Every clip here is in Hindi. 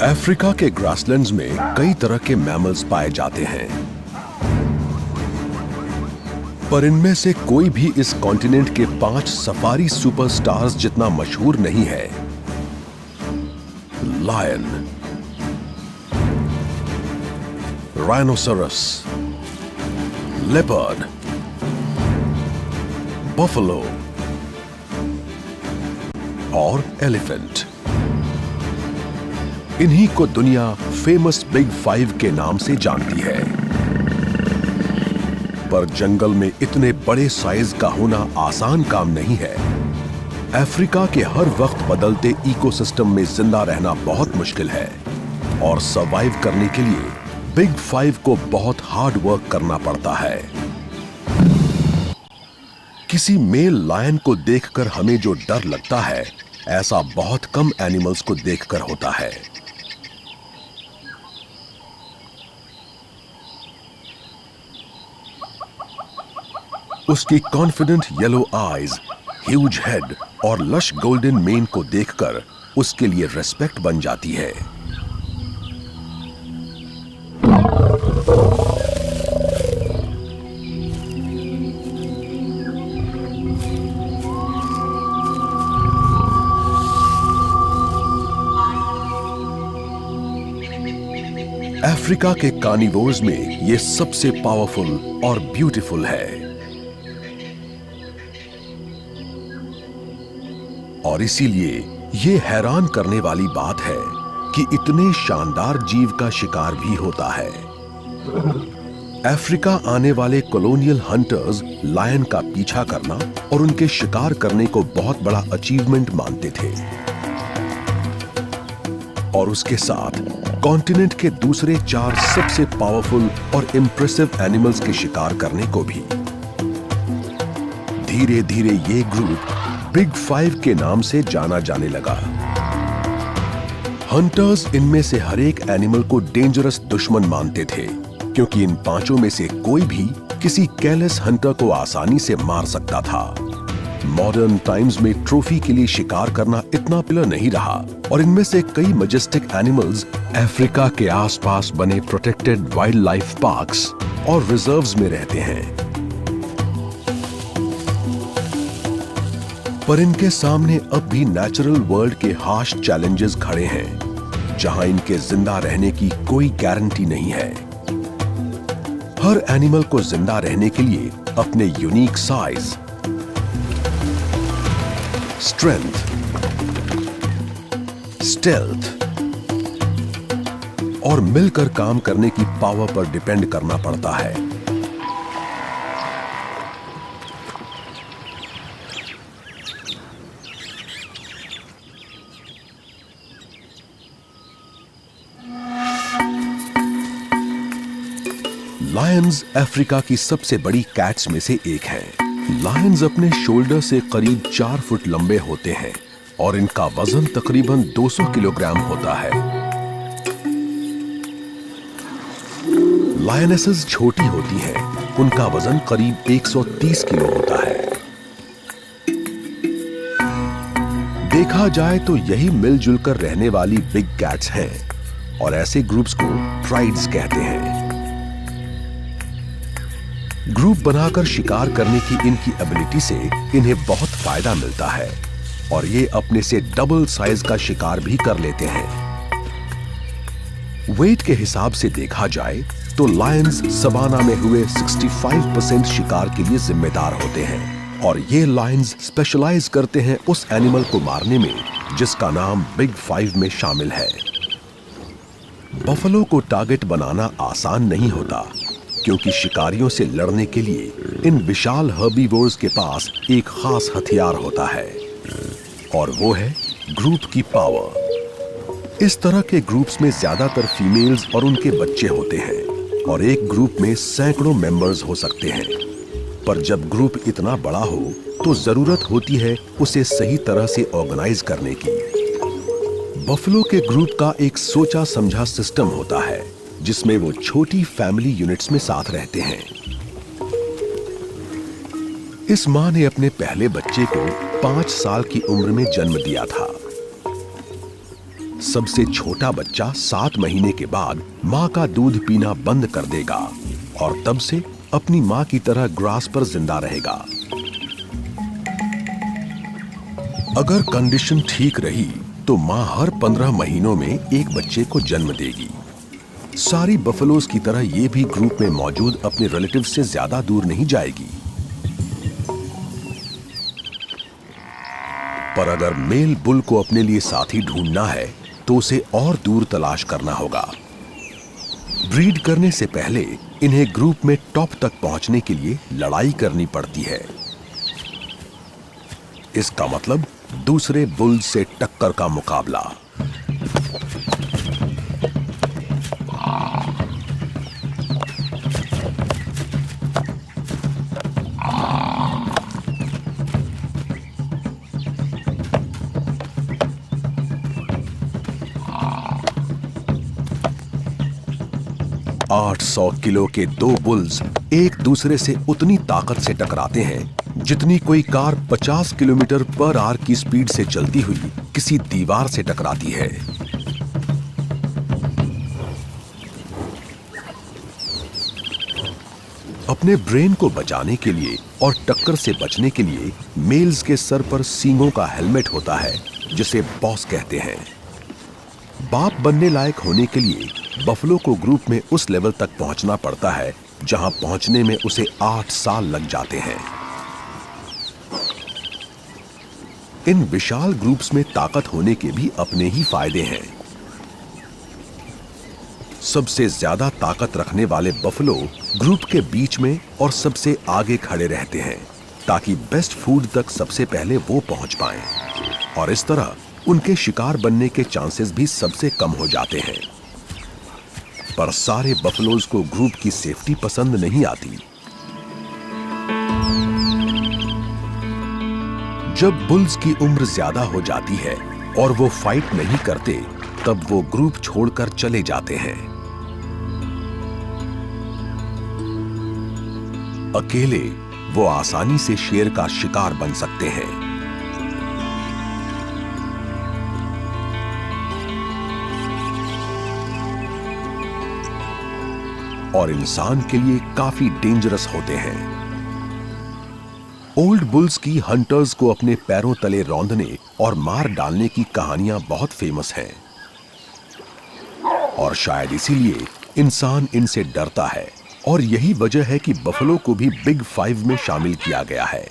अफ्रीका के ग्रासलैंड्स में कई तरह के मैमल्स पाए जाते हैं, पर इनमें से कोई भी इस कॉन्टिनेंट के 5 सफारी सुपरस्टार्स जितना मशहूर नहीं है। लायन, राइनोसोरस, लेपर्ड, बफलो और एलिफेंट। इन्हीं को दुनिया फेमस बिग 5 के नाम से जानती है। पर जंगल में इतने बड़े साइज का होना आसान काम नहीं है। अफ्रीका के हर वक्त बदलते इकोसिस्टम में जिंदा रहना बहुत मुश्किल है और सरवाइव करने के लिए बिग 5 को बहुत हार्ड वर्क करना पड़ता है। किसी मेल लायन को देखकर हमें जो डर लगता है, ऐसा बहुत कम एनिमल्स को देखकर होता है। उसकी confident yellow eyes, huge head और लश गोल्डन मेन को देखकर उसके लिए रेस्पेक्ट बन जाती है। अफ्रीका के कार्निवोर्स में ये सबसे पावरफुल और ब्यूटीफुल है और इसीलिए ये हैरान करने वाली बात है कि इतने शानदार जीव का शिकार भी होता है। अफ्रीका आने वाले कॉलोनियल हंटर्स लायन का पीछा करना और उनके शिकार करने को बहुत बड़ा अचीवमेंट मानते थे और उसके साथ कॉन्टिनेंट के दूसरे 4 सबसे पावरफुल और इंप्रेसिव एनिमल्स के शिकार करने को भी। धीरे धीरे ये ग्रुप बिग 5 के नाम से जाना जाने लगा। हंटर्स इनमें से हर एक एनिमल को डेंजरस दुश्मन मानते थे, क्योंकि इन 5 में से कोई भी किसी केयरलेस हंटर को आसानी से मार सकता था। मॉडर्न टाइम्स में ट्रॉफी के लिए शिकार करना इतना पॉपुलर नहीं रहा और इनमें से कई मैजेस्टिक एनिमल्स अफ्रीका के आसपास बने प्रोटेक्टेड वाइल्ड लाइफ पार्क्स और रिजर्व्स में रहते हैं। पर इनके सामने अब भी नेचुरल वर्ल्ड के हार्श चैलेंजेस खड़े हैं, जहां इनके जिंदा रहने की कोई गारंटी नहीं है। हर एनिमल को जिंदा रहने के लिए अपने यूनिक साइज, स्ट्रेंथ, स्टेल्थ और मिलकर काम करने की पावर पर डिपेंड करना पड़ता है। लायंस अफ्रीका की सबसे बड़ी कैट्स में से एक है। लायंस अपने शोल्डर से करीब 4 फुट लंबे होते हैं और इनका वजन तकरीबन 200 किलोग्राम होता है। लायनेसेस छोटी होती हैं, उनका वजन करीब 130 किलो होता है। देखा जाए तो यही मिलजुल कर रहने वाली बिग कैट्स हैं और ऐसे ग्रुप्स को ट्राइड्स कहते हैं। ग्रुप बनाकर शिकार करने की इनकी एबिलिटी से इन्हें बहुत फायदा मिलता है और ये अपने से डबल साइज का शिकार भी कर लेते हैं। वेट के हिसाब से देखा जाए तो लायंस सवाना में हुए 65% शिकार के लिए जिम्मेदार होते हैं और ये लायंस स्पेशलाइज करते हैं उस एनिमल को मारने में जिसका नाम बिग 5 में शामिल है। बफलो को टारगेट बनाना आसान नहीं होता, क्योंकि शिकारियों से लड़ने के लिए इन विशाल हर्बीवोर्स के पास एक खास हथियार होता है और वो है ग्रुप की पावर। इस तरह के ग्रुप्स में ज्यादातर फीमेल्स और उनके बच्चे होते हैं और एक ग्रुप में सैकड़ों मेंबर्स हो सकते हैं। पर जब ग्रुप इतना बड़ा हो तो जरूरत होती है उसे सही तरह से ऑर्गेनाइज करने की। बफलो के ग्रुप का एक सोचा समझा सिस्टम होता है जिसमें वो छोटी फैमिली यूनिट्स में साथ रहते हैं। इस मां ने अपने पहले बच्चे को 5 साल की उम्र में जन्म दिया था। सबसे छोटा बच्चा 7 महीने के बाद माँ का दूध पीना बंद कर देगा और तब से अपनी माँ की तरह ग्रास पर जिंदा रहेगा। अगर कंडीशन ठीक रही तो माँ हर 15 महीनों में एक बच्चे को जन्म देगी। सारी बफलोज की तरह ये भी ग्रुप में मौजूद अपने रिलेटिव से ज्यादा दूर नहीं जाएगी। पर अगर मेल बुल को अपने लिए साथी ढूंढना है तो उसे और दूर तलाश करना होगा। ब्रीड करने से पहले इन्हें ग्रुप में टॉप तक पहुंचने के लिए लड़ाई करनी पड़ती है। इसका मतलब दूसरे बुल्स से टक्कर का मुकाबला। आठ 100 किलो के 2 बुल्स एक दूसरे से उतनी ताकत से टकराते हैं जितनी कोई कार 50 किलोमीटर पर आवर की स्पीड से चलती हुई किसी दीवार से टकराती है। अपने ब्रेन को बचाने के लिए और टक्कर से बचने के लिए मेल्स के सर पर सींगों का हेलमेट होता है जिसे बॉस कहते हैं। बाप बनने लायक होने के लिए बफलो को ग्रुप में उस लेवल तक पहुंचना पड़ता है जहां पहुंचने में उसे 8 साल लग जाते हैं। इन विशाल ग्रुप्स में ताकत होने के भी अपने ही फायदे हैं। सबसे ज्यादा ताकत रखने वाले बफलो ग्रुप के बीच में और सबसे आगे खड़े रहते हैं ताकि बेस्ट फूड तक सबसे पहले वो पहुंच पाएं और इस तरह उनके शिकार बनने के चांसेस भी सबसे कम हो जाते हैं। पर सारे बफलोज को ग्रुप की सेफ्टी पसंद नहीं आती। जब बुल्स की उम्र ज्यादा हो जाती है और वो फाइट नहीं करते तब वो ग्रुप छोड़कर चले जाते हैं। अकेले वो आसानी से शेर का शिकार बन सकते हैं। और इंसान के लिए काफी डेंजरस होते हैं। ओल्ड बुल्स की हंटर्स को अपने पैरों तले रौंदने और मार डालने की कहानियां बहुत फेमस हैं और शायद इसीलिए इंसान इनसे डरता है और यही वजह है कि बफलो को भी बिग 5 में शामिल किया गया है।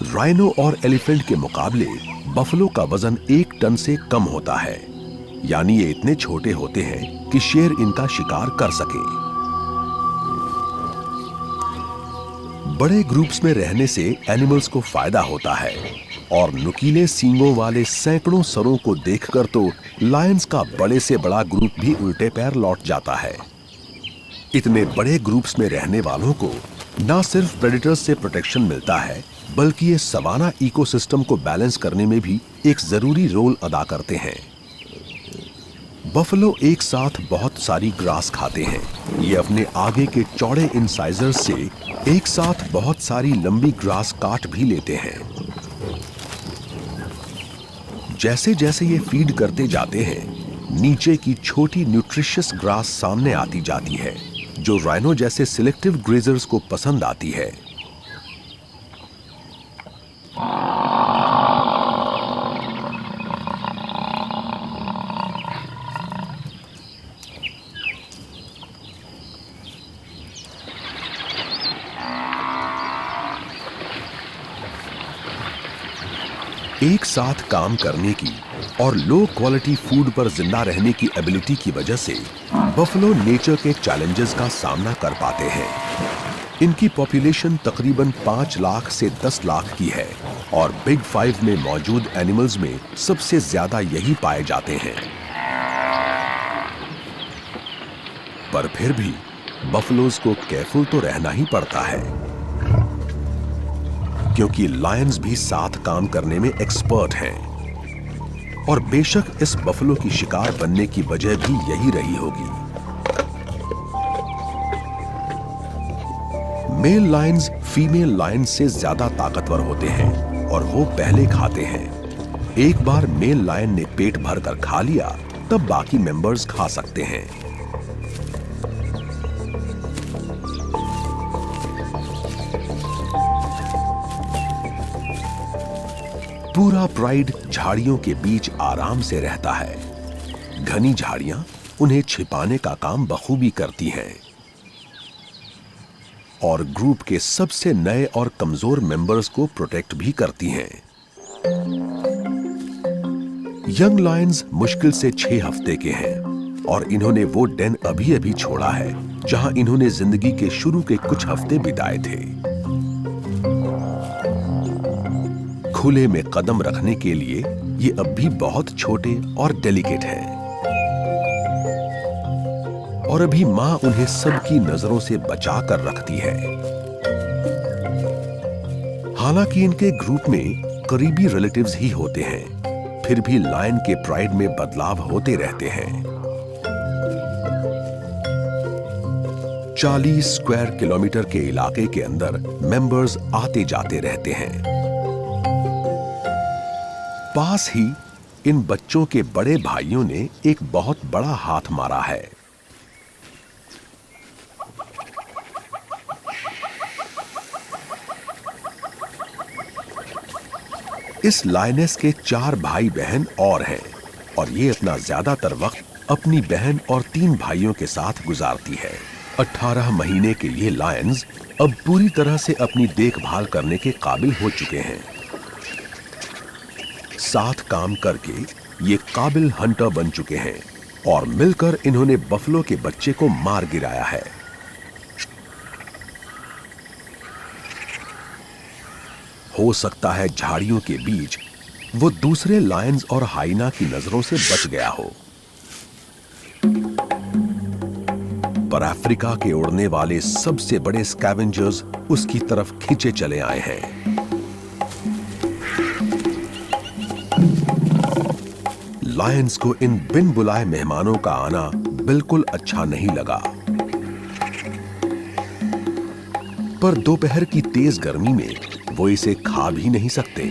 राइनो और एलिफेंट के मुकाबले बफलो का वजन 1 टन से कम होता है, यानी ये इतने छोटे होते हैं कि शेर इनका शिकार कर सके। बड़े ग्रुप्स में रहने से एनिमल्स को फायदा होता है और नुकीले सींगों वाले सैकड़ों सरों को देखकर तो लायंस का बड़े से बड़ा ग्रुप भी उल्टे पैर लौट जाता है। इतने बड़े ग्रुप्स में रहने वालों को न सिर्फ प्रेडेटर्स से प्रोटेक्शन मिलता है बल्कि ये सवाना इकोसिस्टम को बैलेंस करने में भी एक जरूरी रोल अदा करते हैं। बफलो एक साथ बहुत सारी ग्रास खाते हैं। ये अपने आगे के चौड़े इंसाइजर्स से एक साथ बहुत सारी लंबी ग्रास काट भी लेते हैं। जैसे जैसे ये फीड करते जाते हैं नीचे की छोटी न्यूट्रिशियस ग्रास सामने आती जाती है जो राइनो जैसे सिलेक्टिव ग्रेजर्स को पसंद आती है। एक साथ काम करने की और लो क्वालिटी फूड पर जिंदा रहने की एबिलिटी की वजह से बफलो नेचर के चैलेंजेस का सामना कर पाते हैं। इनकी पॉपुलेशन तकरीबन 5 लाख से 10 लाख की है और बिग 5 में मौजूद एनिमल्स में सबसे ज्यादा यही पाए जाते हैं। पर फिर भी बफलोज को केयरफुल तो रहना ही पड़ता है क्योंकि लायंस भी साथ काम करने में एक्सपर्ट हैं और बेशक इस बफलो की शिकार बनने की वजह भी यही रही होगी। मेल लायंस फीमेल लायंस से ज्यादा ताकतवर होते हैं और वो पहले खाते हैं। एक बार मेल लायन ने पेट भरकर खा लिया, तब बाकी मेंबर्स खा सकते हैं। पूरा प्राइड झाड़ियों के बीच आराम से रहता है। घनी झाड़ियां उन्हें छिपाने का काम बखूबी करती हैं और ग्रुप के सबसे नए और कमजोर मेंबर्स को प्रोटेक्ट भी करती हैं। यंग लायंस मुश्किल से 6 हफ्ते के हैं और इन्होंने वो डेन अभी अभी छोड़ा है जहां इन्होंने जिंदगी के शुरू के कुछ हफ्ते बिताए थे। खुले में कदम रखने के लिए ये अब भी बहुत छोटे और डेलिकेट हैं और अभी मां उन्हें सबकी नजरों से बचा कर रखती है। हालांकि इनके ग्रुप में करीबी रिलेटिव्स ही होते हैं, फिर भी लायन के प्राइड में बदलाव होते रहते हैं। 40 स्क्वायर किलोमीटर के इलाके के अंदर मेंबर्स आते जाते रहते हैं। पास ही इन बच्चों के बड़े भाइयों ने एक बहुत बड़ा हाथ मारा है। इस लायनेस के 4 भाई बहन और हैं और ये अपना ज्यादातर वक्त अपनी बहन और 3 भाइयों के साथ गुजारती है। 18 महीने के ये लायंस अब पूरी तरह से अपनी देखभाल करने के काबिल हो चुके हैं। साथ काम करके ये काबिल हंटर बन चुके हैं और मिलकर इन्होंने बफलो के बच्चे को मार गिराया है। हो सकता है झाड़ियों के बीच वो दूसरे लायंस और हाइना की नजरों से बच गया हो, पर अफ्रीका के उड़ने वाले सबसे बड़े स्कैवेंजर्स उसकी तरफ खींचे चले आए हैं। लायंस को इन बिन बुलाए मेहमानों का आना बिल्कुल अच्छा नहीं लगा, पर दोपहर की तेज गर्मी में वो इसे खा भी नहीं सकते।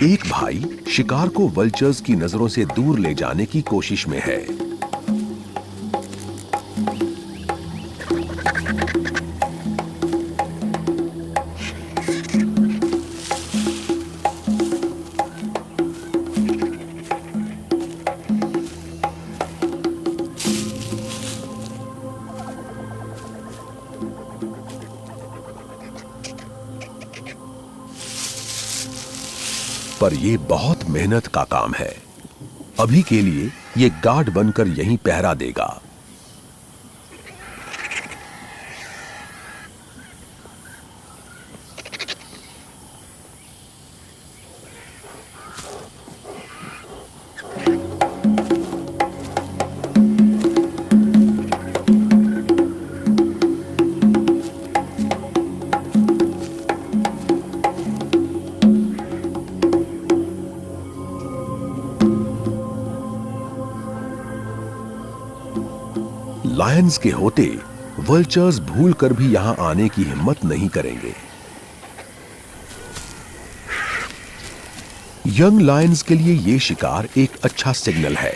एक भाई शिकार को वल्चर्स की नजरों से दूर ले जाने की कोशिश में है। पर यह बहुत मेहनत का काम है। अभी के लिए ये गार्ड बनकर यहीं पहरा देगा। लायंस के होते वल्चर्स भूलकर भी यहां आने की हिम्मत नहीं करेंगे। यंग लायंस के लिए यह शिकार एक अच्छा सिग्नल है।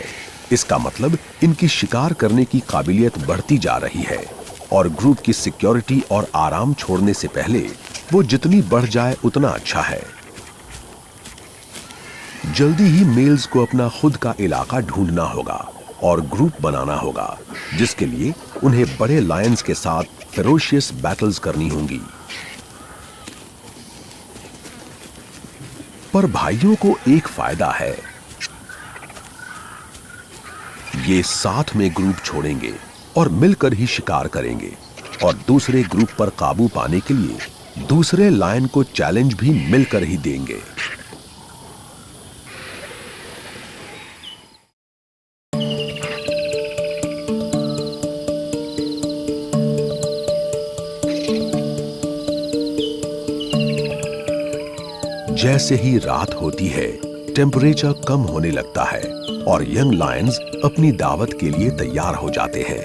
इसका मतलब इनकी शिकार करने की काबिलियत बढ़ती जा रही है और ग्रुप की सिक्योरिटी और आराम छोड़ने से पहले वो जितनी बढ़ जाए उतना अच्छा है। जल्दी ही मेल्स को अपना खुद का इलाका ढूंढना होगा और ग्रुप बनाना होगा, जिसके लिए उन्हें बड़े लायंस के साथ फेरोशियस बैटल्स करनी होंगी। पर भाइयों को एक फायदा है, ये साथ में ग्रुप छोड़ेंगे और मिलकर ही शिकार करेंगे और दूसरे ग्रुप पर काबू पाने के लिए दूसरे लायन को चैलेंज भी मिलकर ही देंगे। जैसे ही रात होती है, टेम्परेचर कम होने लगता है और यंग लायंस अपनी दावत के लिए तैयार हो जाते हैं।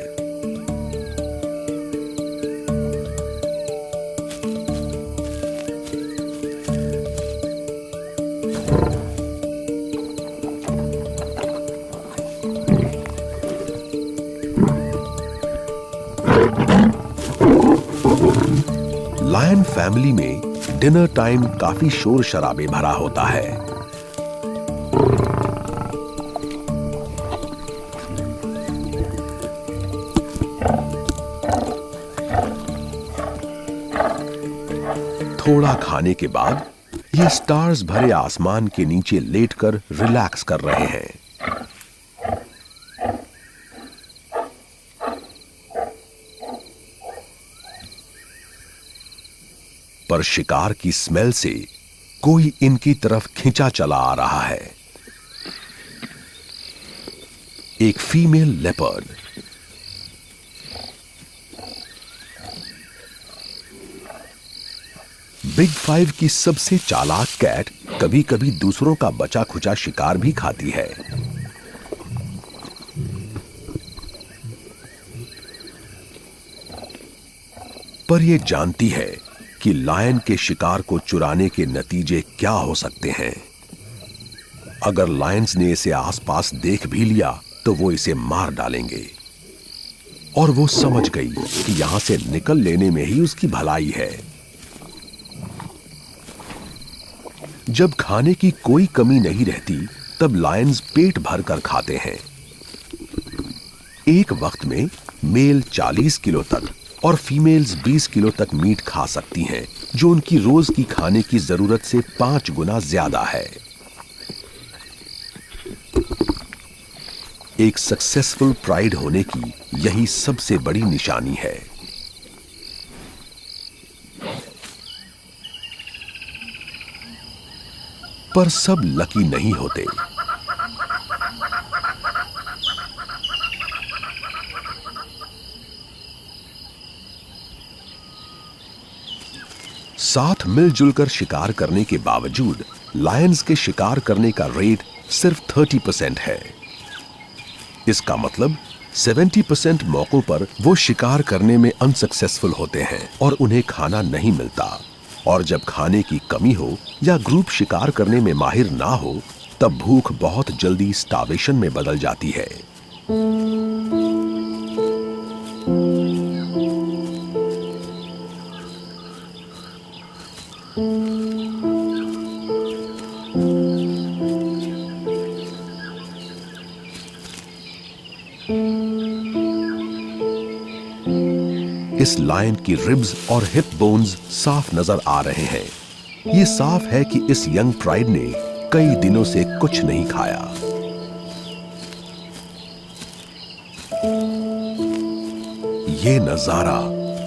लायन फैमिली में डिनर टाइम काफी शोर शराबे भरा होता है। थोड़ा खाने के बाद ये स्टार्स भरे आसमान के नीचे लेटकर रिलैक्स कर रहे हैं। पर शिकार की स्मेल से कोई इनकी तरफ खिंचा चला आ रहा है। एक फीमेल लेपर्ड। बिग फाइव की सबसे चालाक कैट कभी कभी दूसरों का बचा खुचा शिकार भी खाती है। पर यह जानती है कि लायन के शिकार को चुराने के नतीजे क्या हो सकते हैं। अगर लायंस ने इसे आसपास देख भी लिया तो वो इसे मार डालेंगे। और वो समझ गई कि यहां से निकल लेने में ही उसकी भलाई है। जब खाने की कोई कमी नहीं रहती तब लायंस पेट भरकर खाते हैं। एक वक्त में मेल 40 किलो तक और फीमेल्स 20 किलो तक मीट खा सकती हैं, जो उनकी रोज की खाने की जरूरत से 5 गुना ज्यादा है। एक सक्सेसफुल प्राइड होने की यही सबसे बड़ी निशानी है। पर सब लकी नहीं होते। साथ मिलजुल कर शिकार करने के बावजूद लायंस के शिकार करने का रेट सिर्फ 30% है। इसका मतलब 70% मौकों पर वो शिकार करने में अनसक्सेसफुल होते हैं और उन्हें खाना नहीं मिलता। और जब खाने की कमी हो या ग्रुप शिकार करने में माहिर ना हो तब भूख बहुत जल्दी स्टार्वेशन में बदल जाती है। इस लायन की रिब्स और हिप बोन्स साफ नजर आ रहे हैं। ये साफ है कि इस यंग प्राइड ने कई दिनों से कुछ नहीं खाया। ये नजारा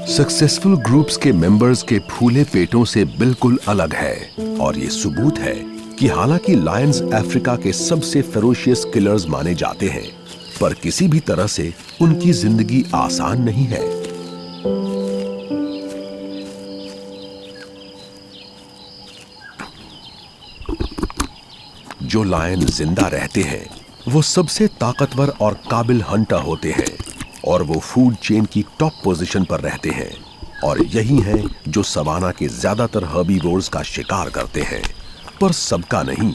सक्सेसफुल ग्रुप्स के मेंबर्स के फूले पेटों से बिल्कुल अलग है और ये सबूत है कि हालांकि लायंस अफ्रीका के सबसे फेरोशियस किलर्स माने जाते हैं, पर किसी भी तरह से उनकी जिंदगी आसान नहीं है। जो लायन जिंदा रहते हैं वो सबसे ताकतवर और काबिल हंटर होते हैं और वो फूड चेन की टॉप पोजीशन पर रहते हैं। और यही हैं जो सवाना के ज्यादातर हर्बीवोर्स का शिकार करते हैं, पर सबका नहीं।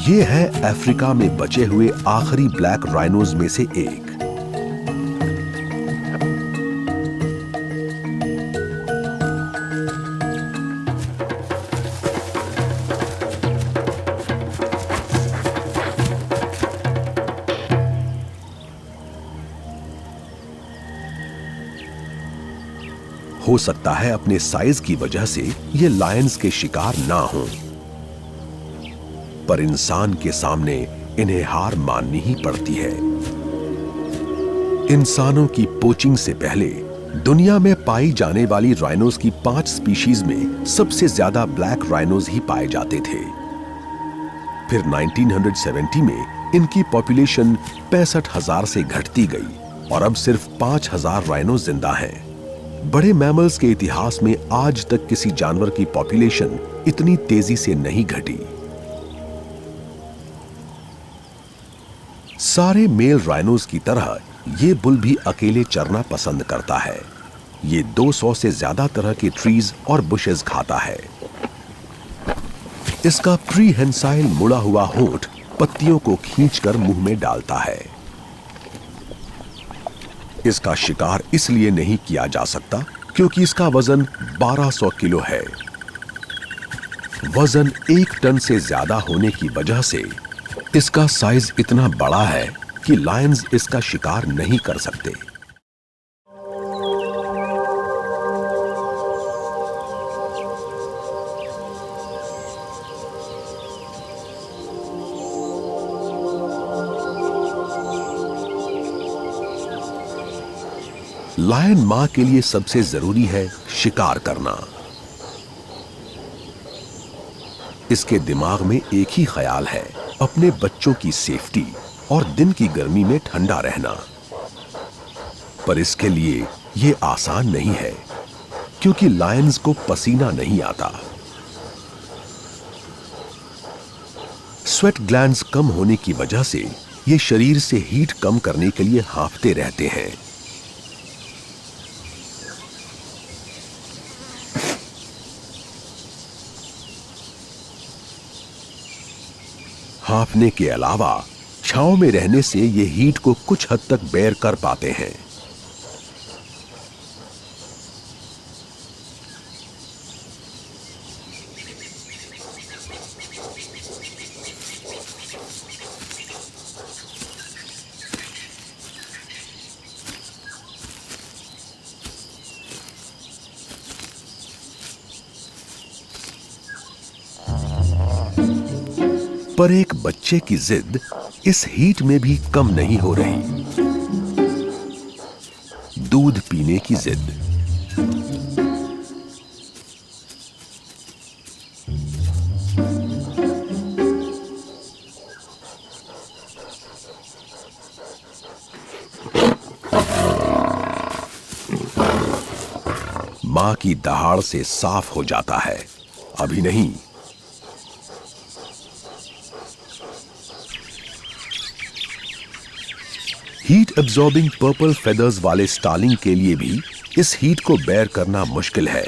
ये है अफ्रीका में बचे हुए आखिरी ब्लैक राइनोज में से एक। हो सकता है अपने साइज की वजह से ये लायंस के शिकार ना हों, पर इंसान के सामने इन्हें हार माननी ही पड़ती है। इंसानों की पोचिंग से पहले दुनिया में पाई जाने वाली राइनोज की 5 स्पीशीज में सबसे ज्यादा ब्लैक राइनोज ही पाए जाते थे। फिर 1970 में इनकी पॉपुलेशन 65,000 से घटती गई और अब सिर्फ 5,000 राइनो जिंदा हैं। बड़े मैमल्स के इतिहास में आज तक किसी जानवर की पॉपुलेशन इतनी तेजी से नहीं घटी। सारे मेल राइनोज की तरह ये बुल भी अकेले चरना पसंद करता है। ये 200 से ज्यादा तरह के ट्रीज और बुशेस खाता है। इसका प्रीहेंसाइल मुड़ा हुआ होंठ पत्तियों को खींचकर मुंह में डालता है। इसका शिकार इसलिए नहीं किया जा सकता क्योंकि इसका वजन 1200 किलो है। वजन 1 टन से ज्यादा होने की वजह से इसका साइज इतना बड़ा है कि लायंस इसका शिकार नहीं कर सकते। लायन मां के लिए सबसे जरूरी है शिकार करना। इसके दिमाग में एक ही ख्याल है, अपने बच्चों की सेफ्टी और दिन की गर्मी में ठंडा रहना। पर इसके लिए यह आसान नहीं है क्योंकि लायंस को पसीना नहीं आता। स्वेट ग्लैंड्स कम होने की वजह से ये शरीर से हीट कम करने के लिए हांफते रहते हैं। हांफने के अलावा छांव में रहने से ये हीट को कुछ हद तक बेयर कर पाते हैं। पर एक बच्चे की जिद इस हीट में भी कम नहीं हो रही। दूध पीने की जिद। मां की दहाड़ से साफ हो जाता है, अभी नहीं। हीट एब्जॉर्बिंग पर्पल फेदर्स वाले स्टार्लिंग के लिए भी इस हीट को बेयर करना मुश्किल है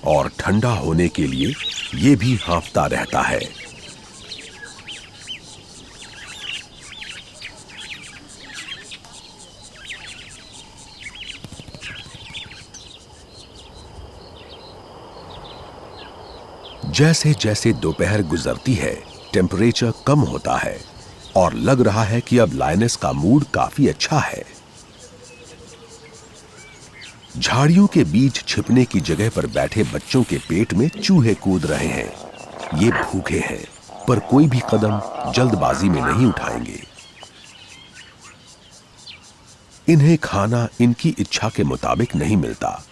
और ठंडा होने के लिए यह भी हांफता रहता है। जैसे जैसे दोपहर गुजरती है, टेम्परेचर कम होता है और लग रहा है कि अब लायनेस का मूड काफी अच्छा है। झाड़ियों के बीच छिपने की जगह पर बैठे बच्चों के पेट में चूहे कूद रहे हैं। ये भूखे हैं पर कोई भी कदम जल्दबाजी में नहीं उठाएंगे। इन्हें खाना इनकी इच्छा के मुताबिक नहीं मिलता।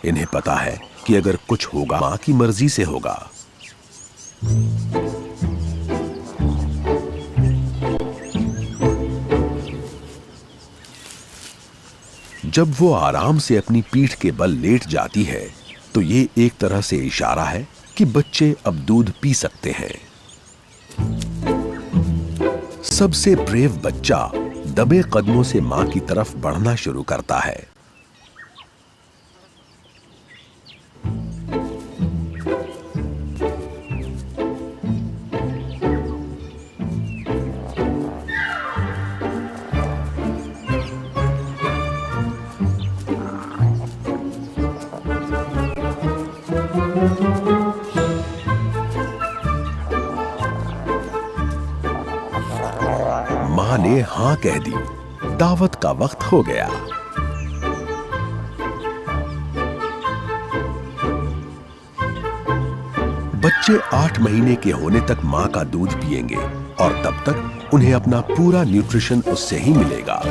इन्हें पता है कि अगर कुछ होगा मां की मर्जी से होगा। जब वो आराम से अपनी पीठ के बल लेट जाती है तो ये एक तरह से इशारा है कि बच्चे अब दूध पी सकते हैं। सबसे ब्रेव बच्चा दबे कदमों से मां की तरफ बढ़ना शुरू करता है। मां ने हां कह दी। दावत का वक्त हो गया। बच्चे 8 महीने के होने तक मां का दूध पिएंगे और तब तक उन्हें अपना पूरा न्यूट्रिशन उससे ही मिलेगा।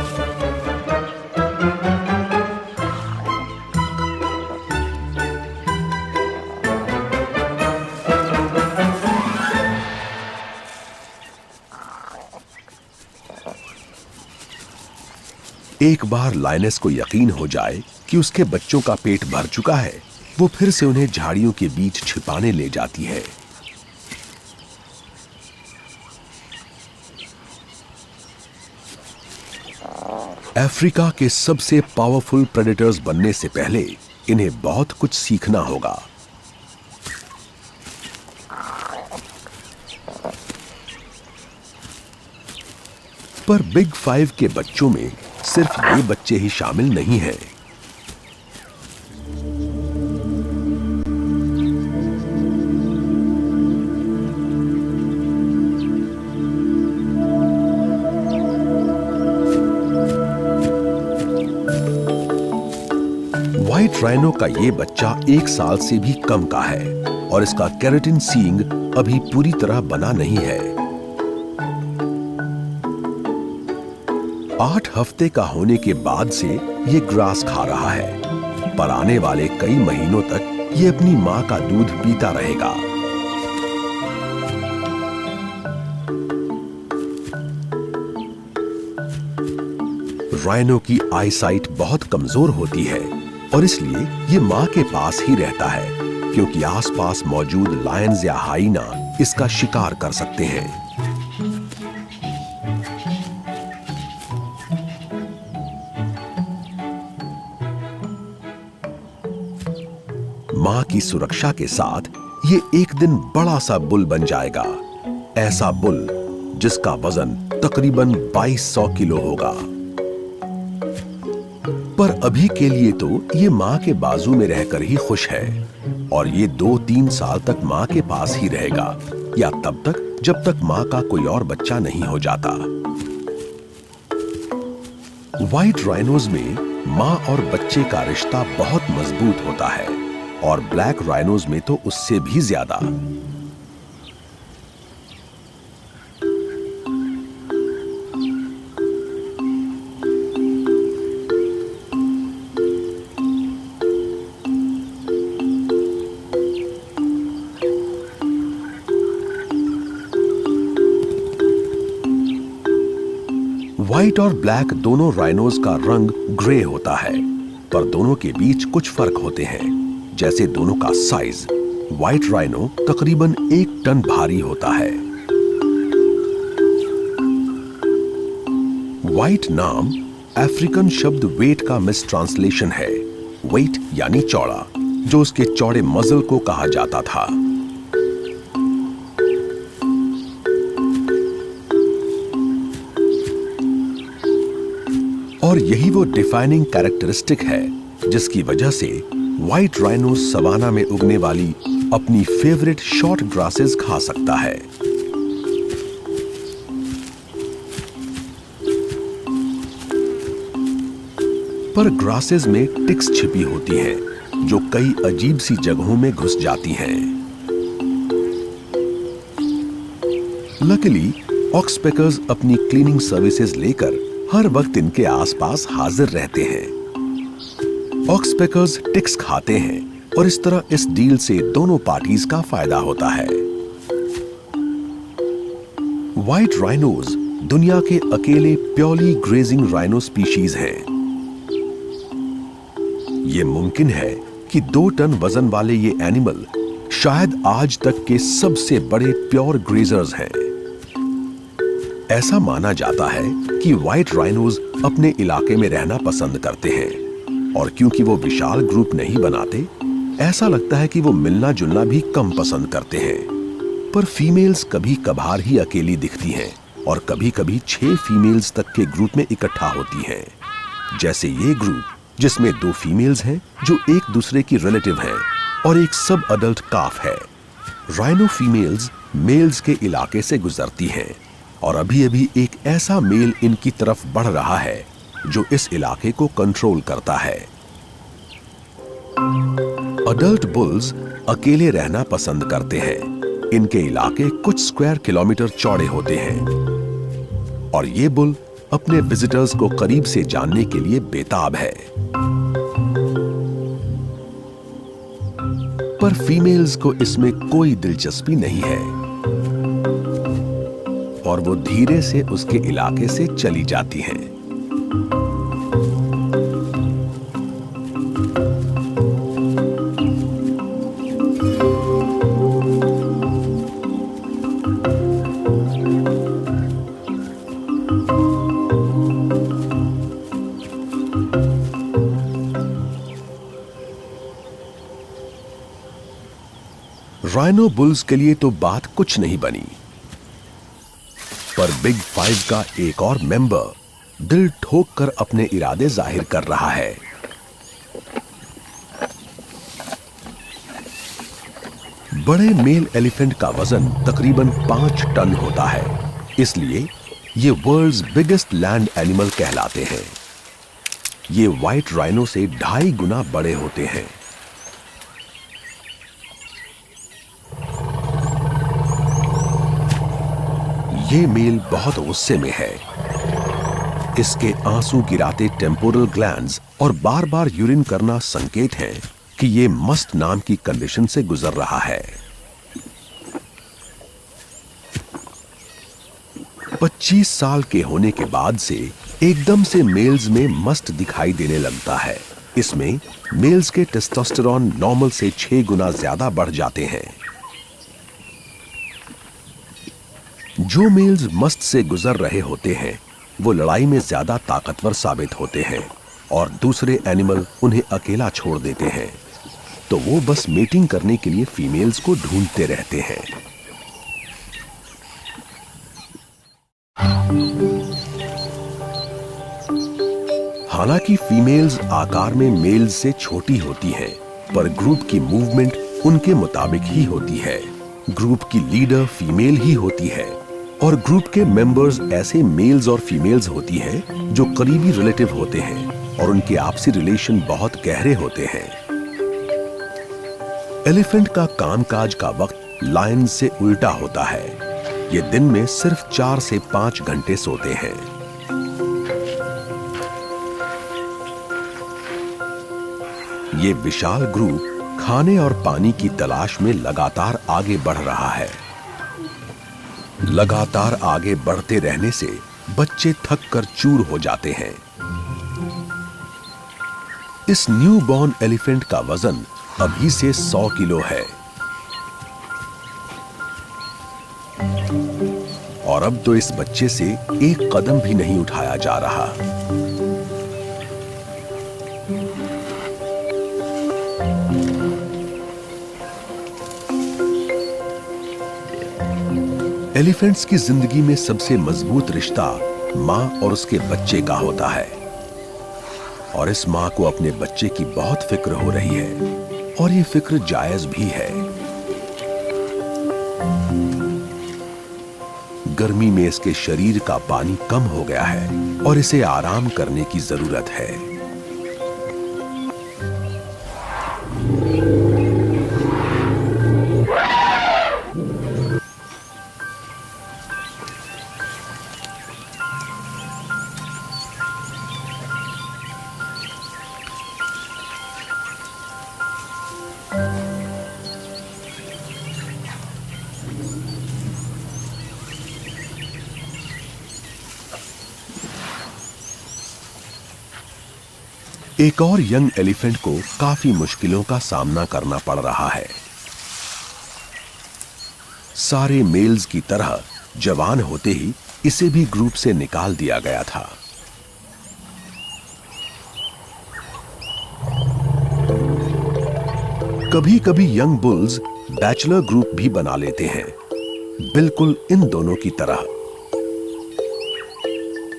एक बार लायनेस को यकीन हो जाए कि उसके बच्चों का पेट भर चुका है, वो फिर से उन्हें झाड़ियों के बीच छिपाने ले जाती है। अफ्रीका के सबसे पावरफुल प्रेडेटर्स बनने से पहले इन्हें बहुत कुछ सीखना होगा। पर बिग 5 के बच्चों में सिर्फ ये बच्चे ही शामिल नहीं हैं। व्हाइट राइनो का ये बच्चा 1 साल से भी कम का है और इसका केराटिन सींग अभी पूरी तरह बना नहीं है। 8 हफ्ते का होने के बाद से ये ग्रास खा रहा है, पर आने वाले कई महीनों तक ये अपनी मां का दूध पीता रहेगा। राइनो की आईसाइट बहुत कमजोर होती है और इसलिए ये मां के पास ही रहता है, क्योंकि आसपास मौजूद लायंस या हाइना इसका शिकार कर सकते हैं। मां की सुरक्षा के साथ ये एक दिन बड़ा सा बुल बन जाएगा, ऐसा बुल जिसका वजन तकरीबन 2200 किलो होगा। पर अभी के लिए तो ये मां के बाजू में रहकर ही खुश है और ये 2-3 साल तक मां के पास ही रहेगा, या तब तक जब तक मां का कोई और बच्चा नहीं हो जाता। व्हाइट राइनोज में मां और बच्चे का रिश्ता बहुत मजबूत होता है और ब्लैक राइनोज में तो उससे भी ज्यादा। व्हाइट और ब्लैक दोनों राइनोज का रंग ग्रे होता है, पर दोनों के बीच कुछ फर्क होते हैं, जैसे दोनों का साइज। व्हाइट राइनो तकरीबन 1 टन भारी होता है। व्हाइट नाम अफ्रीकन शब्द वेट का मिस ट्रांसलेशन है। वेट यानी चौड़ा, जो उसके चौड़े मजल को कहा जाता था। और यही वो डिफाइनिंग कैरेक्टरिस्टिक है जिसकी वजह से व्हाइट राइनो सवाना में उगने वाली अपनी फेवरेट शॉर्ट ग्रासेस खा सकता है। पर ग्रासेस में टिक्स छिपी होती हैं, जो कई अजीब सी जगहों में घुस जाती हैं। लकीली ऑक्सपेकर्स अपनी क्लीनिंग सर्विसेज लेकर हर वक्त इनके आसपास हाजिर रहते हैं। ऑक्सपेकर्स टिक्स खाते हैं और इस तरह इस डील से दोनों पार्टीज का फायदा होता है। व्हाइट राइनोज दुनिया के अकेले प्योरली ग्रेजिंग राइनो स्पीशीज हैं। यह मुमकिन है कि 2 टन वजन वाले ये एनिमल शायद आज तक के सबसे बड़े प्योर ग्रेजर्स हैं। ऐसा माना जाता है कि व्हाइट राइनोज अपने इलाके में रहना पसंद करते हैं और क्योंकि वो विशाल ग्रुप नहीं बनाते, ऐसा लगता है कि वो मिलना जुलना भी कम पसंद करते हैं। पर फीमेल्स कभी कभार ही अकेली दिखती हैं और कभी कभी 6 फीमेल्स तक के ग्रुप में इकट्ठा होती हैं। जैसे ये ग्रुप जिसमें 2 फीमेल्स हैं जो एक दूसरे की रिलेटिव हैं और एक सब अडल्ट काफ है। राइनो फीमेल्स मेल्स के इलाके से गुजरती हैं और अभी अभी एक ऐसा मेल इनकी तरफ बढ़ रहा है जो इस इलाके को कंट्रोल करता है। अडल्ट बुल्स अकेले रहना पसंद करते हैं। इनके इलाके कुछ स्क्वायर किलोमीटर चौड़े होते हैं और ये बुल अपने विजिटर्स को करीब से जानने के लिए बेताब है। पर फीमेल्स को इसमें कोई दिलचस्पी नहीं है और वो धीरे से उसके इलाके से चली जाती हैं। राइनो बुल्स के लिए तो बात कुछ नहीं बनी, पर बिग फाइव का एक और मेंबर दिल ठोक कर अपने इरादे जाहिर कर रहा है। बड़े मेल एलिफेंट का वजन तकरीबन 5 टन होता है, इसलिए ये वर्ल्ड्स बिगेस्ट लैंड एनिमल कहलाते हैं। ये व्हाइट राइनो से 2.5 गुना बड़े होते हैं। ये मेल बहुत गुस्से में है। इसके आंसू गिराते टेम्पोरल ग्लैंड्स और बार बार यूरिन करना संकेत है कि ये मस्ट नाम की कंडीशन से गुजर रहा है। 25 साल के होने के बाद से एकदम से मेल्स में मस्ट दिखाई देने लगता है। इसमें मेल्स के टेस्टोस्टेरोन नॉर्मल से 6 गुना ज्यादा बढ़ जाते हैं। जो मेल्स मस्ट से गुजर रहे होते हैं वो लड़ाई में ज्यादा ताकतवर साबित होते हैं और दूसरे एनिमल उन्हें अकेला छोड़ देते हैं, तो वो बस मेटिंग करने के लिए फीमेल्स को ढूंढते रहते हैं। हालांकि फीमेल्स आकार में मेल्स से छोटी होती हैं, पर ग्रुप की मूवमेंट उनके मुताबिक ही होती है। ग्रुप की लीडर फीमेल ही होती है और ग्रुप के मेंबर्स ऐसे मेल्स और फीमेल्स होती हैं जो करीबी रिलेटिव होते हैं और उनके आपसी रिलेशन बहुत गहरे होते हैं। एलिफेंट का कामकाज का वक्त लायन से उल्टा होता है। ये दिन में सिर्फ 4 से 5 घंटे सोते हैं। ये विशाल ग्रुप खाने और पानी की तलाश में लगातार आगे बढ़ रहा है। लगातार आगे बढ़ते रहने से बच्चे थक कर चूर हो जाते हैं। इस न्यू बॉर्न एलिफेंट का वजन अभी से 100 किलो है और अब तो इस बच्चे से एक कदम भी नहीं उठाया जा रहा। एलिफेंट्स की जिंदगी में सबसे मजबूत रिश्ता मां और उसके बच्चे का होता है और इस मां को अपने बच्चे की बहुत फिक्र हो रही है और ये फिक्र जायज भी है। गर्मी में इसके शरीर का पानी कम हो गया है और इसे आराम करने की जरूरत है। एक और यंग एलिफेंट को काफी मुश्किलों का सामना करना पड़ रहा है। सारे मेल्स की तरह जवान होते ही इसे भी ग्रुप से निकाल दिया गया था। कभी कभी यंग बुल्स बैचलर ग्रुप भी बना लेते हैं, बिल्कुल इन दोनों की तरह।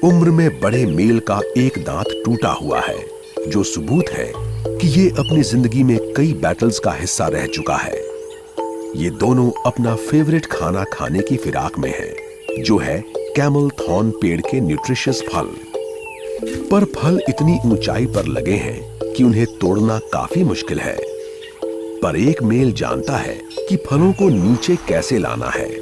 उम्र में बड़े मेल का एक दांत टूटा हुआ है, जो सबूत है कि ये अपनी जिंदगी में कई बैटल्स का हिस्सा रह चुका है। ये दोनों अपना फेवरेट खाना खाने की फिराक में है, जो है कैमल थॉर्न पेड़ के न्यूट्रिशियस फल। पर फल इतनी ऊंचाई पर लगे हैं कि उन्हें तोड़ना काफी मुश्किल है। पर एक मेल जानता है कि फलों को नीचे कैसे लाना है।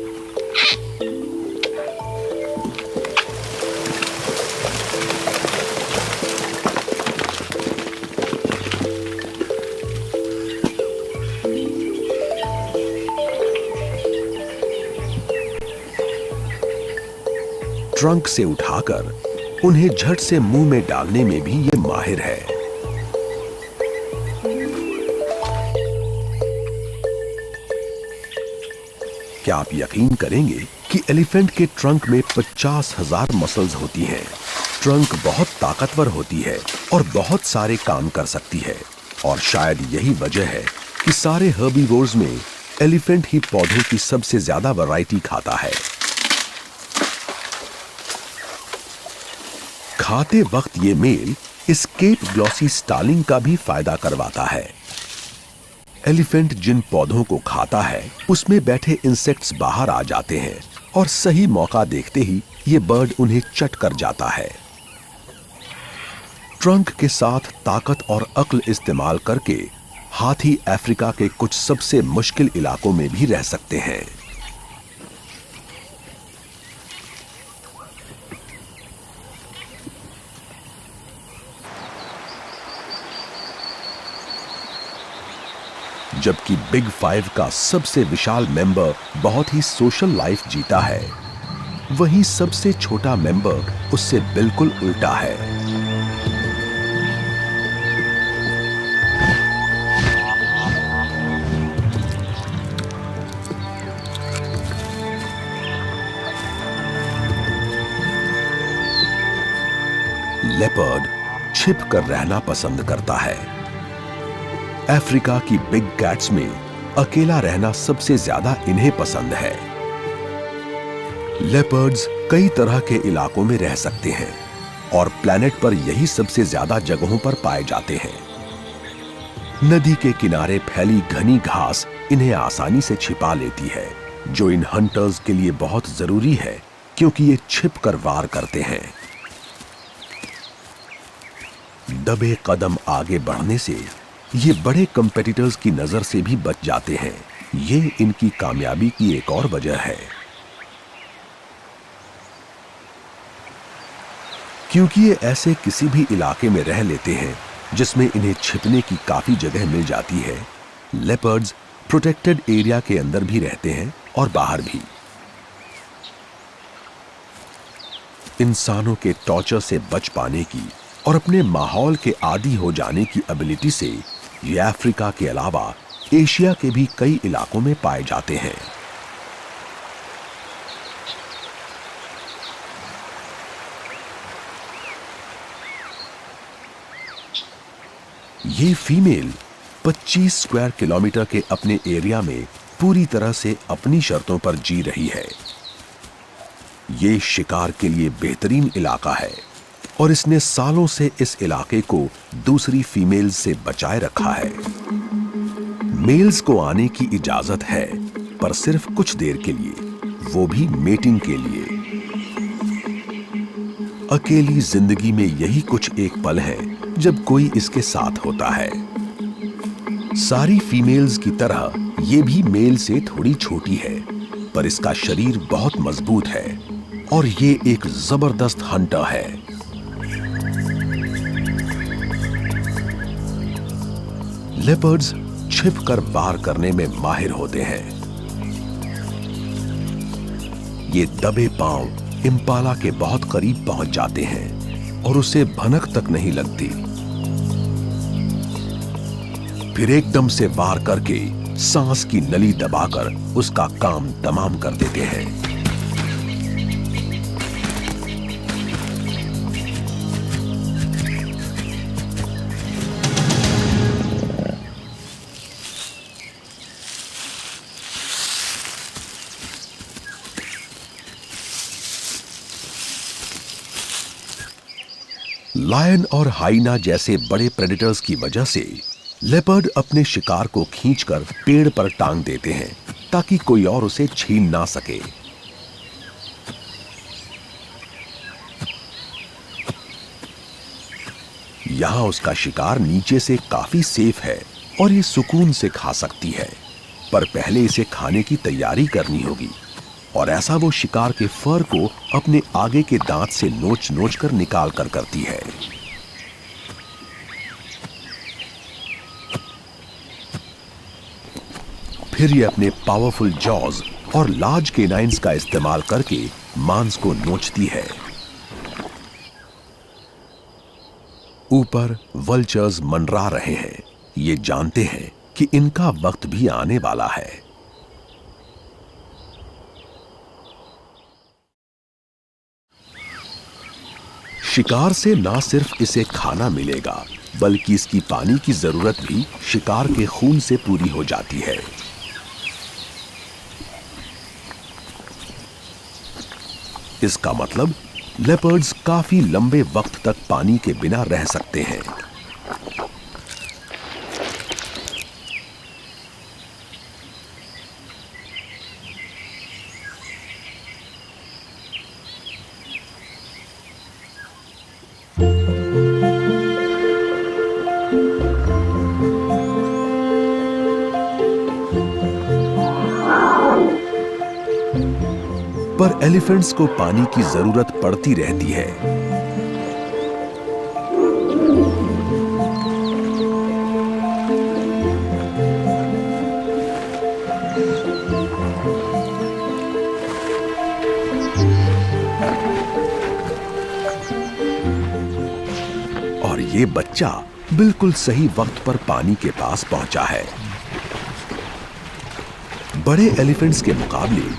ट्रंक से उठाकर उन्हें झट से मुंह में डालने में भी ये माहिर है। क्या आप यकीन करेंगे कि एलिफेंट के ट्रंक में 50,000 मसल्स होती हैं। ट्रंक बहुत ताकतवर होती है और बहुत सारे काम कर सकती है और शायद यही वजह है कि सारे हर्बीवोर्स में एलिफेंट ही पौधों की सबसे ज्यादा वैरायटी खाता है। खाते वक्त ये मेल इस केप ग्लॉसी स्टार्लिंग का भी फायदा करवाता है। एलिफेंट जिन पौधों को खाता है उसमें बैठे इंसेक्ट्स बाहर आ जाते हैं और सही मौका देखते ही ये बर्ड उन्हें चट कर जाता है। ट्रंक के साथ ताकत और अक्ल इस्तेमाल करके हाथी अफ्रीका के कुछ सबसे मुश्किल इलाकों में भी रह सकते हैं। जबकि बिग फाइव का सबसे विशाल मेंबर बहुत ही सोशल लाइफ जीता है, वहीं सबसे छोटा मेंबर उससे बिल्कुल उल्टा है। लेपर्ड छिप कर रहना पसंद करता है। अफ्रीका की बिग कैट्स में अकेला रहना सबसे ज्यादा इन्हें पसंद है। लेपर्ड्स कई तरह के इलाकों में रह सकते हैं और प्लेनेट पर यही सबसे ज्यादा जगहों पर पाए जाते हैं। नदी के किनारे फैली घनी घास इन्हें आसानी से छिपा लेती है, जो इन हंटर्स के लिए बहुत जरूरी है क्योंकि ये छिपकर वार करते हैं। दबे कदम आगे बढ़ने से ये बड़े कंपेटिटर्स की नजर से भी बच जाते हैं। ये इनकी कामयाबी की एक और वजह है। क्योंकि ये ऐसे किसी भी इलाके में रह लेते हैं जिसमें इन्हें छिपने की काफी जगह मिल जाती है, लेपर्ड्स प्रोटेक्टेड एरिया के अंदर भी रहते हैं और बाहर भी। इंसानों के टॉर्चर से बच पाने की और अपने माहौल के आदी हो जाने की एबिलिटी से ये अफ्रीका के अलावा एशिया के भी कई इलाकों में पाए जाते हैं। ये फीमेल 25 स्क्वायर किलोमीटर के अपने एरिया में पूरी तरह से अपनी शर्तों पर जी रही है। ये शिकार के लिए बेहतरीन इलाका है और इसने सालों से इस इलाके को दूसरी फीमेल्स से बचाए रखा है। मेल्स को आने की इजाजत है, पर सिर्फ कुछ देर के लिए, वो भी मेटिंग के लिए। अकेली जिंदगी में यही कुछ एक पल है जब कोई इसके साथ होता है। सारी फीमेल्स की तरह ये भी मेल से थोड़ी छोटी है, पर इसका शरीर बहुत मजबूत है और ये एक जबरदस्त हंटर है। लेपर्ड्स छिपकर वार करने में माहिर होते हैं। ये दबे पांव इम्पाला के बहुत करीब पहुंच जाते हैं और उसे भनक तक नहीं लगती। फिर एकदम से वार करके सांस की नली दबाकर उसका काम तमाम कर देते हैं। लायन और हाइना जैसे बड़े प्रेडेटर्स की वजह से लेपर्ड अपने शिकार को खींचकर पेड़ पर टांग देते हैं ताकि कोई और उसे छीन ना सके। यहां उसका शिकार नीचे से काफी सेफ है और ये सुकून से खा सकती है, पर पहले इसे खाने की तैयारी करनी होगी और ऐसा वो शिकार के फर को अपने आगे के दांत से नोच नोच कर निकाल कर करती है। फिर ये अपने पावरफुल जॉज और लार्ज केनाइन्स का इस्तेमाल करके मांस को नोचती है। ऊपर वल्चर्स मंडरा रहे हैं, ये जानते हैं कि इनका वक्त भी आने वाला है। शिकार से ना सिर्फ इसे खाना मिलेगा, बल्कि इसकी पानी की जरूरत भी शिकार के खून से पूरी हो जाती है। इसका मतलब लेपर्ड्स काफी लंबे वक्त तक पानी के बिना रह सकते हैं। पर एलिफेंट्स को पानी की जरूरत पड़ती रहती है। और ये बच्चा बिल्कुल सही वक्त पर पानी के पास पहुंचा है। बड़े एलिफेंट्स के मुकाबले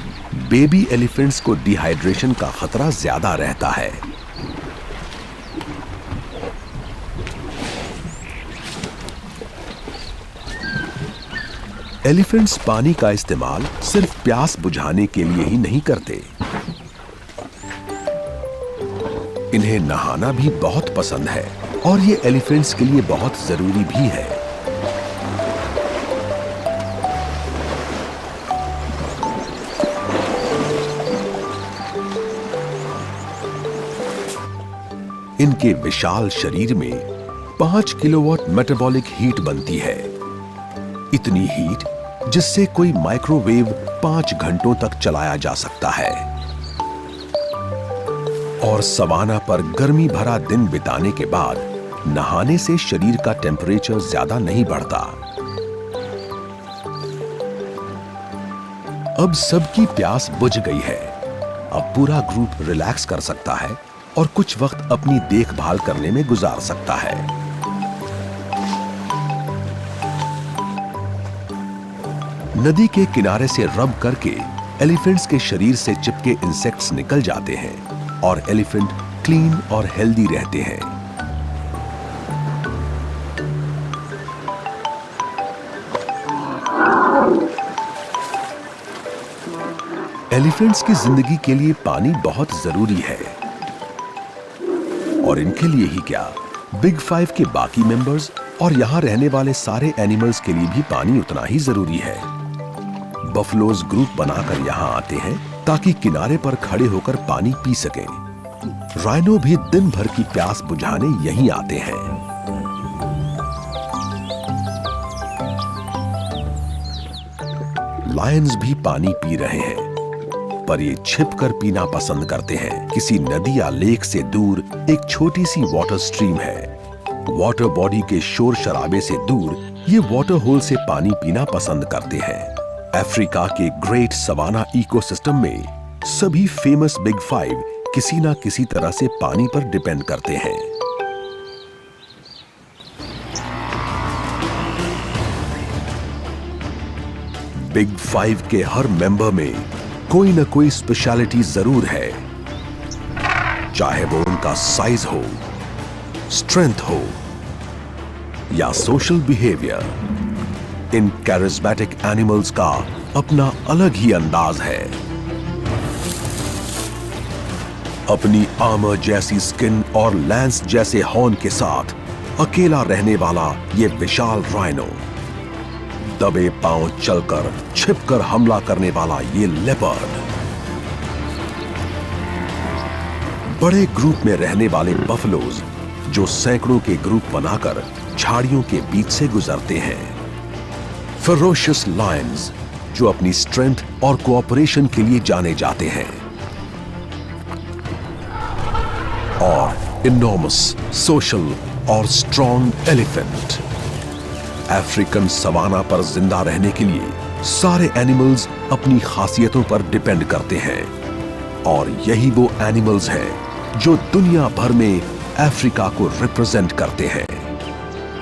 बेबी एलिफेंट्स को डिहाइड्रेशन का खतरा ज्यादा रहता है। एलिफेंट्स पानी का इस्तेमाल सिर्फ प्यास बुझाने के लिए ही नहीं करते। इन्हें नहाना भी बहुत पसंद है और ये एलिफेंट्स के लिए बहुत जरूरी भी है। इनके विशाल शरीर में 5 किलोवाट मेटाबॉलिक हीट बनती है। इतनी हीट जिससे कोई माइक्रोवेव 5 घंटों तक चलाया जा सकता है। और सवाना पर गर्मी भरा दिन बिताने के बाद नहाने से शरीर का टेम्परेचर ज्यादा नहीं बढ़ता। अब सबकी प्यास बुझ गई है। अब पूरा ग्रुप रिलैक्स कर सकता है और कुछ वक्त अपनी देखभाल करने में गुजार सकता है। नदी के किनारे से रब करके एलिफेंट्स के शरीर से चिपके इंसेक्ट्स निकल जाते हैं और एलिफेंट क्लीन और हेल्दी रहते हैं। एलिफेंट्स की जिंदगी के लिए पानी बहुत जरूरी है। और इनके लिए ही क्या, बिग 5 के बाकी मेंबर्स और यहां रहने वाले सारे एनिमल्स के लिए भी पानी उतना ही जरूरी है। बफलोज ग्रुप बनाकर यहां आते हैं ताकि किनारे पर खड़े होकर पानी पी सकें। राइनो भी दिन भर की प्यास बुझाने यहीं आते हैं। लायंस भी पानी पी रहे हैं, पर ये छिपकर पीना पसंद करते हैं। किसी नदी या लेक से दूर एक छोटी सी वाटर स्ट्रीम है। वाटर बॉडी के शोर शराबे से दूर ये वाटर होल से पानी पीना पसंद करते हैं। अफ्रीका के ग्रेट सवाना इकोसिस्टम में सभी फेमस बिग 5 किसी ना किसी तरह से पानी पर डिपेंड करते हैं। बिग 5 के हर मेंबर में कोई ना कोई स्पेशलिटी जरूर है, चाहे वो उनका साइज हो, स्ट्रेंथ हो या सोशल बिहेवियर। इन कैरिस्मेटिक एनिमल्स का अपना अलग ही अंदाज है। अपनी आर्मर जैसी स्किन और लैंस जैसे हॉर्न के साथ अकेला रहने वाला ये विशाल राइनो, दबे पांव चलकर छिपकर हमला करने वाला ये लेपर्ड, बड़े ग्रुप में रहने वाले बफलोज जो सैकड़ों के ग्रुप बनाकर झाड़ियों के बीच से गुजरते हैं, फेरोशियस लायंस जो अपनी स्ट्रेंथ और कोऑपरेशन के लिए जाने जाते हैं, और इनॉर्मस सोशल और स्ट्रॉन्ग एलिफेंट। अफ्रीकन सवाना पर जिंदा रहने के लिए सारे एनिमल्स अपनी खासियतों पर डिपेंड करते हैं, और यही वो एनिमल्स हैं जो दुनिया भर में अफ्रीका को रिप्रेजेंट करते हैं।